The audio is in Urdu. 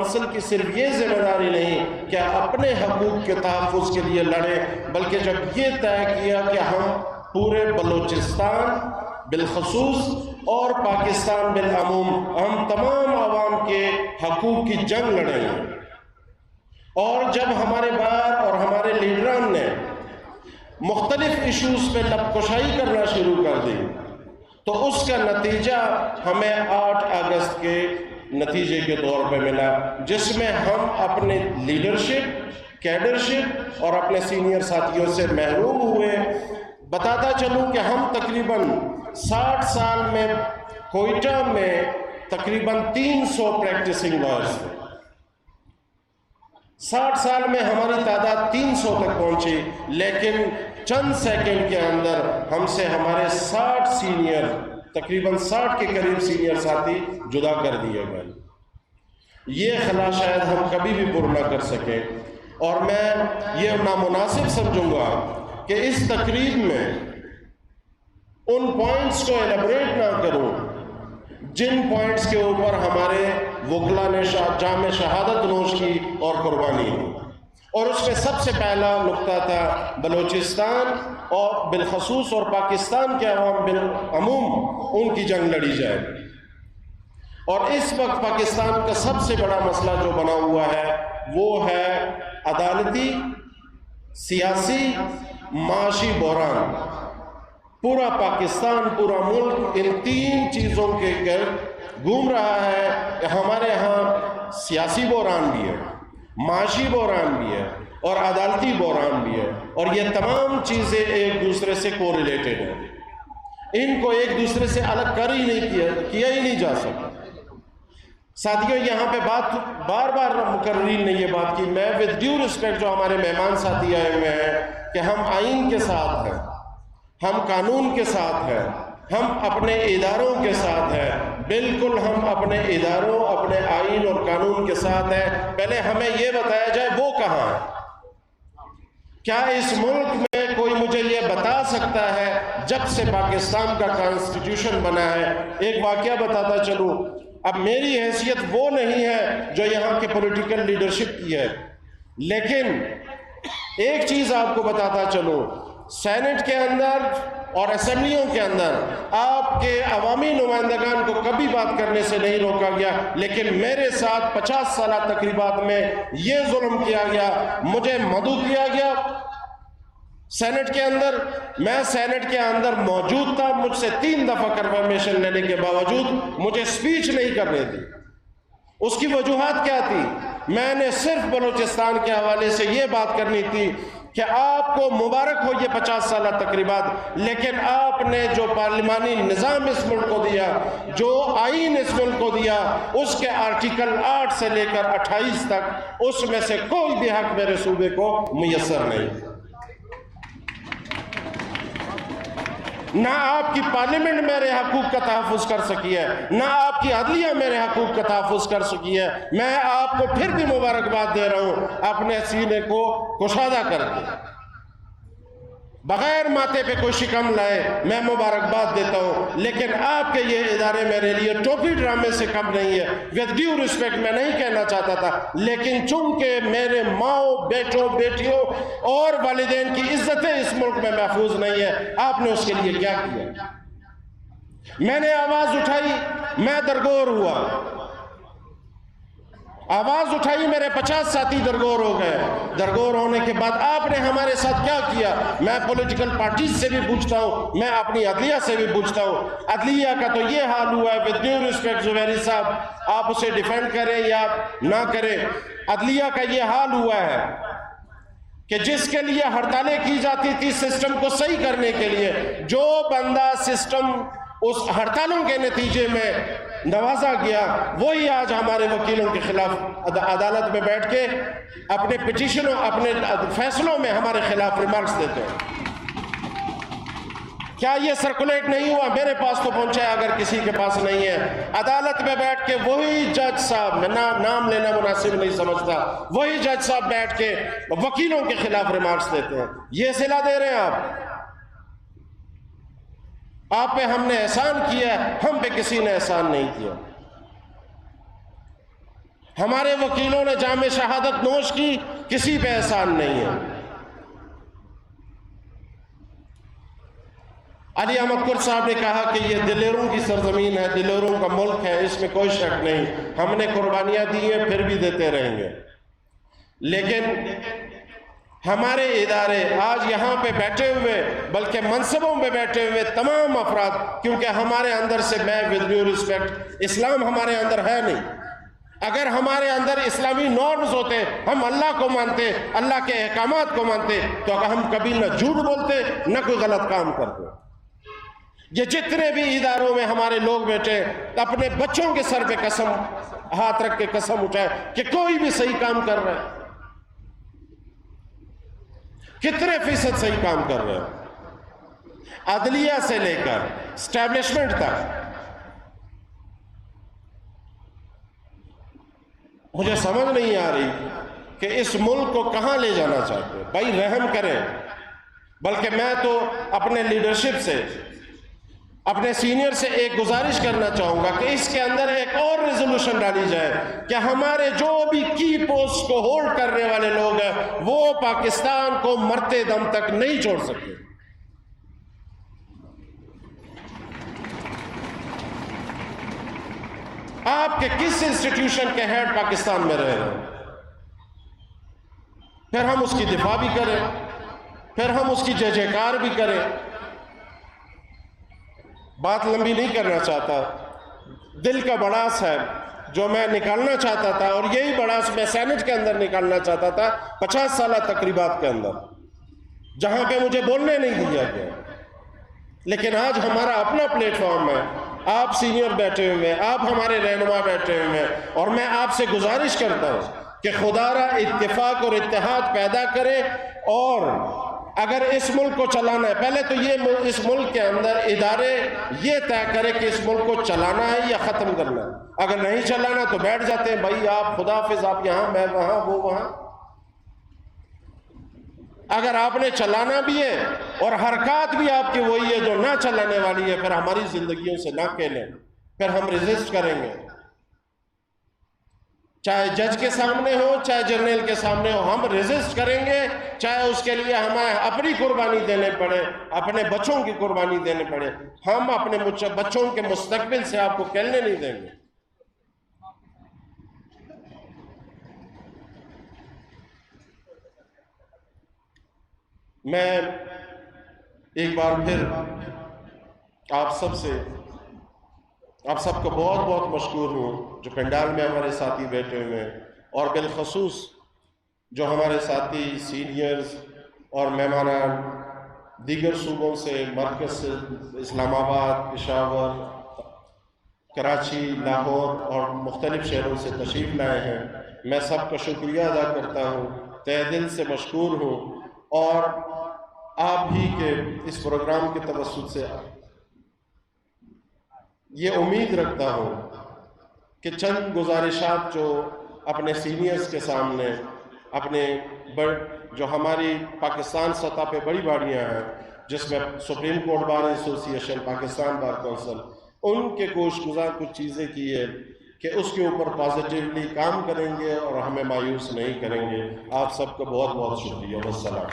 کونسل کی صرف یہ ذمہ داری نہیں کہ اپنے حقوق کے تحفظ کے لیے لڑیں، بلکہ جب یہ طے کیا کہ ہم پورے بلوچستان بالخصوص اور پاکستان بالعموم ہم تمام عوام کے حقوق کی جنگ لڑیں گے، اور جب ہمارے بار اور ہمارے لیڈران نے مختلف ایشوز پہ لب کشائی کرنا شروع کر دی تو اس کا نتیجہ ہمیں 8 اگست کے نتیجے کے طور پہ ملا، جس میں ہم اپنے لیڈرشپ، کیڈرشپ اور اپنے سینئر ساتھیوں سے محروم ہوئے۔ بتاتا چلوں کہ ہم تقریباً 60 سال میں کوئٹہ میں تقریباً 300 پریکٹسنگ لائرز تھے۔ 60 سال میں ہماری تعداد 300 تک پہنچی، لیکن چند سیکنڈ کے اندر ہم سے ہمارے 60 سینئر، تقریباً 60 کے قریب سینئر ساتھی جدا کر دیے گئے۔ یہ خلا شاید ہم کبھی بھی پر نہ کر سکیں، اور میں یہ نامناسب سمجھوں گا کہ اس تقریب میں ان پوائنٹس کو ایلیبریٹ نہ کروں جن پوائنٹس کے اوپر ہمارے وکلا نے جام شہادت نوش کی اور قربانی دی، اور اس میں سب سے پہلا نقطہ تھا بلوچستان اور بالخصوص اور پاکستان کے عوام بالعموم ان کی جنگ لڑی جائے۔ اور اس وقت پاکستان کا سب سے بڑا مسئلہ جو بنا ہوا ہے وہ ہے عدالتی، سیاسی، معاشی بحران۔ پورا پاکستان، پورا ملک ان 3 چیزوں کے گرد گھوم رہا ہے کہ ہمارے ہاں سیاسی بحران بھی ہے، معاشی بحران بھی ہے اور عدالتی بحران بھی ہے، اور یہ تمام چیزیں ایک دوسرے سے کوریلیٹڈ ہیں۔ ان کو ایک دوسرے سے الگ کر ہی نہیں کیا ہی نہیں جا سکتا۔ ساتھیوں، یہاں پہ بار بار مقررین نے یہ بات کی، میں ود ڈیو رسپیکٹ جو ہمارے مہمان ساتھی آئے ہوئے ہیں، کہ ہم آئین کے ساتھ ہیں، ہم قانون کے ساتھ ہیں، ہم اپنے اداروں کے ساتھ ہیں، بالکل ہم اپنے اداروں، اپنے آئین اور قانون کے ساتھ ہیں۔ پہلے ہمیں یہ بتایا جائے وہ کہاں ہے۔ کیا اس ملک میں کوئی مجھے یہ بتا سکتا ہے جب سے پاکستان کا کانسٹیٹیوشن بنا ہے؟ ایک واقعہ بتاتا چلوں، اب میری حیثیت وہ نہیں ہے جو یہاں کے پولیٹیکل لیڈرشپ کی ہے، لیکن ایک چیز آپ کو بتاتا چلوں، سینٹ کے اندر اور اسمبلیوں کے اندر آپ کے عوامی نمائندگان کو کبھی بات کرنے سے نہیں روکا گیا، لیکن میرے ساتھ 50 سالہ تقریبات میں یہ ظلم کیا گیا، مجھے مدعو کیا گیا سینٹ کے اندر۔ میں سینٹ کے اندر موجود تھا، مجھ سے 3 دفعہ کنفرمیشن لینے کے باوجود مجھے سپیچ نہیں کرنے دی۔ اس کی وجوہات کیا تھی؟ میں نے صرف بلوچستان کے حوالے سے یہ بات کرنی تھی کہ آپ کو مبارک ہو یہ 50 سالہ تقریبات، لیکن آپ نے جو پارلیمانی نظام اس ملک کو دیا، جو آئین اس ملک کو دیا، اس کے آرٹیکل 8 سے لے کر 28 تک اس میں سے کوئی بھی حق میرے صوبے کو میسر نہیں۔ نہ آپ کی پارلیمنٹ میرے حقوق کا تحفظ کر سکی ہے، نہ آپ کی عدلیہ میرے حقوق کا تحفظ کر سکی ہے۔ میں آپ کو پھر بھی مبارکباد دے رہا ہوں، اپنے سینے کو کشادہ کر کے، بغیر ماتھے پہ کوئی شکم لائے میں مبارکباد دیتا ہوں، لیکن آپ کے یہ ادارے میرے لیے ٹوپی ڈرامے سے کم نہیں ہے۔ ود ڈیو رسپیکٹ میں نہیں کہنا چاہتا تھا، لیکن چونکہ میرے ماؤں، بیٹوں، بیٹیوں اور والدین کی عزتیں اس ملک میں محفوظ نہیں ہے، آپ نے اس کے لیے کیا کیا؟ میں نے آواز اٹھائی، میں درگور ہوا، آواز اٹھائی، میرے 50 ساتھی درگور ہو گئے۔ درگور ہونے کے بعد آپ نے ہمارے ساتھ کیا کیا؟ میں پولیٹیکل پارٹیز سے بھی پوچھتا ہوں، میں اپنی عدلیہ سے بھی پوچھتا ہوں۔ عدلیہ کا تو یہ حال ہوا ہے، ود ڈیو رسپیکٹ زبیری صاحب، آپ اسے ڈیفینڈ کریں یا نہ کریں، عدلیہ کا یہ حال ہوا ہے کہ جس کے لیے ہڑتالیں کی جاتی تھی سسٹم کو صحیح کرنے کے لیے، جو بندہ سسٹم اس ہڑتالوں کے نتیجے میں نوازا گیا، وہی آج ہمارے وکیلوں کے خلاف عدالت میں بیٹھ کے اپنے پٹیشنوں، اپنے فیصلوں میں ہمارے خلاف ریمارکس دیتے ہیں۔ کیا یہ سرکولیٹ نہیں ہوا؟ میرے پاس تو پہنچا ہے، اگر کسی کے پاس نہیں ہے۔ عدالت میں بیٹھ کے وہی جج صاحب، میں نام لینا مناسب نہیں سمجھتا، وہی جج صاحب بیٹھ کے وکیلوں کے خلاف ریمارکس دیتے ہیں۔ یہ صلہ دے رہے ہیں آپ پہ ہم نے احسان کیا ہے، ہم پہ کسی نے احسان نہیں کیا۔ ہمارے وکیلوں نے جام شہادت نوش کی، کسی پہ احسان نہیں ہے۔ علی احمد کرد صاحب نے کہا کہ یہ دلیروں کی سرزمین ہے، دلیروں کا ملک ہے، اس میں کوئی شک نہیں، ہم نے قربانیاں دی ہیں، پھر بھی دیتے رہیں گے۔ لیکن ہمارے ادارے آج یہاں پہ بیٹھے ہوئے، بلکہ منصبوں پہ بیٹھے ہوئے تمام افراد، کیونکہ ہمارے اندر سے، میں ود ڈیو ریسپیکٹ، اسلام ہمارے اندر ہے نہیں۔ اگر ہمارے اندر اسلامی نارمز ہوتے، ہم اللہ کو مانتے، اللہ کے احکامات کو مانتے، تو ہم کبھی نہ جھوٹ بولتے نہ کوئی غلط کام کرتے۔ یہ جتنے بھی اداروں میں ہمارے لوگ بیٹھے، اپنے بچوں کے سر پہ قسم ہاتھ رکھ کے قسم اٹھائے کہ کوئی بھی صحیح کام کر رہا ہے۔ کتنے فیصد صحیح کام کر رہے ہیں؟ عدلیہ سے لے کر اسٹیبلشمنٹ تک۔ مجھے سمجھ نہیں آ رہی کہ اس ملک کو کہاں لے جانا چاہتے ہیں۔ بھائی رحم کریں، بلکہ میں تو اپنے لیڈرشپ سے، اپنے سینئر سے ایک گزارش کرنا چاہوں گا کہ اس کے اندر ایک اور ریزولوشن ڈالی جائے کہ ہمارے جو بھی کی پوسٹ کو ہولڈ کرنے والے لوگ ہیں وہ پاکستان کو مرتے دم تک نہیں چھوڑ سکتے۔ آپ کے کس انسٹیٹیوشن کے ہیڈ پاکستان میں رہ رہے ہیں، پھر ہم اس کی دفاع بھی کریں، پھر ہم اس کی جے جے کار بھی کریں۔ بات لمبی نہیں کرنا چاہتا، دل کا بڑاس ہے جو میں نکالنا چاہتا تھا، اور یہی بڑاس میں سینٹ کے اندر نکالنا چاہتا تھا 50 سالہ تقریبات کے اندر، جہاں پہ مجھے بولنے نہیں دیا گیا۔ لیکن آج ہمارا اپنا پلیٹ فارم ہے، آپ سینئر بیٹھے ہوئے ہیں، آپ ہمارے رہنما بیٹھے ہوئے ہیں، اور میں آپ سے گزارش کرتا ہوں کہ خدا را اتفاق اور اتحاد پیدا کرے، اور اگر اس ملک کو چلانا ہے، پہلے تو یہ اس ملک کے اندر ادارے یہ طے کرے کہ اس ملک کو چلانا ہے یا ختم کرنا ہے۔ اگر نہیں چلانا تو بیٹھ جاتے ہیں، بھائی آپ خدا حافظ، آپ یہاں، میں وہاں، وہ وہاں۔ اگر آپ نے چلانا بھی ہے اور حرکات بھی آپ کی وہی ہے جو نہ چلانے والی ہے، پھر ہماری زندگیوں سے نہ کھیلیں، پھر ہم ریزسٹ کریں گے، چاہے جج کے سامنے ہو، چاہے جرنیل کے سامنے ہو، ہم ریزسٹ کریں گے، چاہے اس کے لیے ہمیں اپنی قربانی دینے پڑے، اپنے بچوں کی قربانی دینے پڑے۔ ہم اپنے بچوں کے مستقبل سے آپ کو کھیلنے نہیں دیں گے۔ میں ایک بار پھر آپ سب کو بہت بہت مشکور ہوں جو پنڈال میں ہمارے ساتھی بیٹھے ہوئے ہیں، اور بالخصوص جو ہمارے ساتھی سینئرز اور مہمانان دیگر صوبوں سے، مرکز سے، اسلام آباد، پشاور، کراچی، لاہور اور مختلف شہروں سے تشریف لائے ہیں۔ میں سب کا شکریہ ادا کرتا ہوں، تہہ دل سے مشکور ہوں، اور آپ ہی کے اس پروگرام کے توسط سے یہ امید رکھتا ہوں کہ چند گزارشات جو اپنے سینئرز کے سامنے، اپنے جو ہماری پاکستان سطح پہ بڑی باڑیاں ہیں، جس میں سپریم کورٹ بار ایسوسی ایشن، پاکستان بار کونسل، ان کے کوشش گزار کچھ چیزیں کی ہے کہ اس کے اوپر پازیٹیولی کام کریں گے اور ہمیں مایوس نہیں کریں گے۔ آپ سب کو بہت بہت شکریہ، والسلام۔